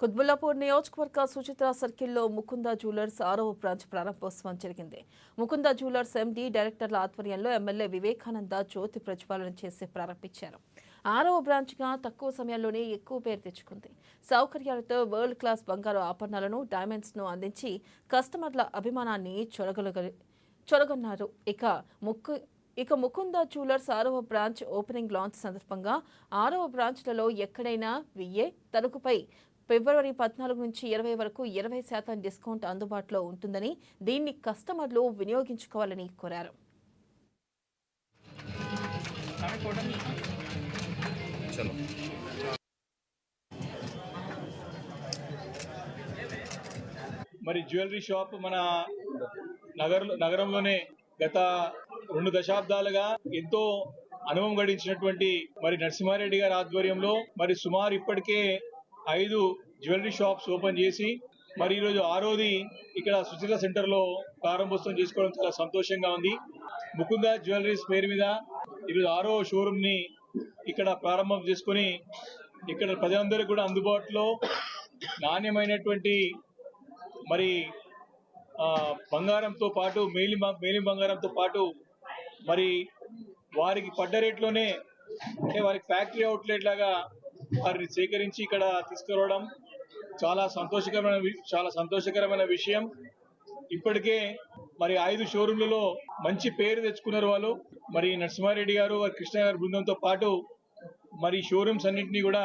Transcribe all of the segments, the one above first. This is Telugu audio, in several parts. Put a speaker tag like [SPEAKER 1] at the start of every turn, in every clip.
[SPEAKER 1] కుత్బుల్లాపూర్ నియోజకవర్గ సుచిత్ర సర్కిల్లో ముకుంద జ్యువెలర్స్ 6వ బ్రాంచ్ ప్రారంభోత్సవం జరిగింది. ముకుంద జ్యువెలర్స్ ఎండీ డైరెక్టర్ల ఆధ్వర్యంలో ఎమ్మెల్యే వివేకానంద జ్యోతి ప్రజ్వలన చేసి ప్రారంభించారు. 6వ బ్రాంచ్గా తక్కువ సమయంలోనే ఎక్కువ పేరు తెచ్చుకుంది. సౌకర్యాలతో వరల్డ్ క్లాస్ బంగారు ఆభరణాలను, డైమండ్స్ను అందించి కస్టమర్ల అభిమానాన్ని చొరగొన్నారు. ఇక ముకుంద జ్యువెలర్స్ 6వ బ్రాంచ్ ఓపెనింగ్ లాంచ్ సందర్భంగా 6వ బ్రాంచ్లలో ఎక్కడైనా విఏ తరుగుపై ఫిబ్రవరి 14 నుంచి 20 వరకు 20% డిస్కౌంట్ అందుబాటులో ఉంటుందని, దీన్ని కస్టమర్లు వినియోగించుకోవాలని కోరారు.
[SPEAKER 2] మరి జ్యువెలరీ షాప్ మన నగరంలోనే గత 2 దశాబ్దాలుగా ఎంతో అనుభవం గడించినటువంటి మరి నరసింహారెడ్డి గారి ఆధ్వర్యంలో మరి సుమారు ఇప్పటికే 5 జ్యువెలరీ షాప్స్ ఓపెన్ చేసి మరి ఈరోజు 6వది ఇక్కడ సుచిత్ర సెంటర్ లో ప్రారంభోత్సవం చేసుకోవడం చాలా సంతోషంగా ఉంది. ముకుంద జ్యువెలరీస్ పేరు మీద ఈరోజు 6వ షోరూమ్ ని ఇక్కడ ప్రారంభం చేసుకుని ఇక్కడ ప్రజలందరికీ కూడా అందుబాటులో నాణ్యమైనటువంటి మరి బంగారంతో పాటు మేలిం బంగారంతో పాటు మరి వారికి పడ్డ రేట్లోనే అంటే వారికి ఫ్యాక్టరీ అవుట్లెట్ లాగా వారిని సేకరించి ఇక్కడ తీసుకురావడం చాలా సంతోషకరమైన విషయం. ఇప్పటికే మరి 5 షోరూమ్లలో మంచి పేరు తెచ్చుకున్నారు వాళ్ళు. మరి నరసింహారెడ్డి గారు, కృష్ణ గారి బృందంతో పాటు మరి షోరూమ్స్ అన్నింటినీ కూడా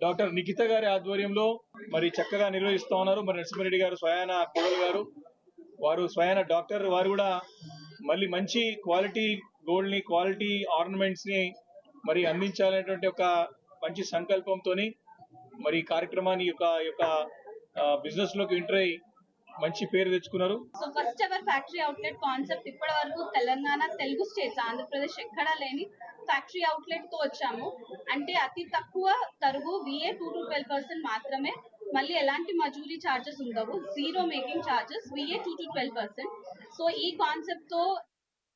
[SPEAKER 2] డాక్టర్ నిఖిత గారి ఆధ్వర్యంలో మరి చక్కగా నిర్వహిస్తా ఉన్నారు. మరి నరసింహారెడ్డి గారు స్వయాన కోడలు గారు, వారు స్వయాన డాక్టర్, వారు కూడా మళ్ళీ మంచి క్వాలిటీ గోల్డ్ ని, క్వాలిటీ ఆర్నమెంట్స్ ని మరి అందించాలనేటువంటి ఒక మంచి సంకల్పంతో మరి కార్యక్రమాన్ని యొక్క బిజినెస్ లోకి ఎంటర్ అయ్యి మంచి పేరు తెచ్చుకున్నారు.
[SPEAKER 3] So first ever factory outlet concept ఇప్పటి వరకు తెలంగాణ, తెలుగు స్టేట్స్, ఆంధ్రప్రదేశ్ ఎక్కడా లేని ఫ్యాక్టరీ అవుట్లెట్ తో వచ్చాము. అంటే అతి తక్కువ తరుగు VA 2 to 12% మాత్రమే, మళ్ళీ ఎలాంటి మజూరీ చార్జెస్ ఉండవు, zero making charges, VA 2 to 12%. So ఈ కాన్సెప్ట్ తో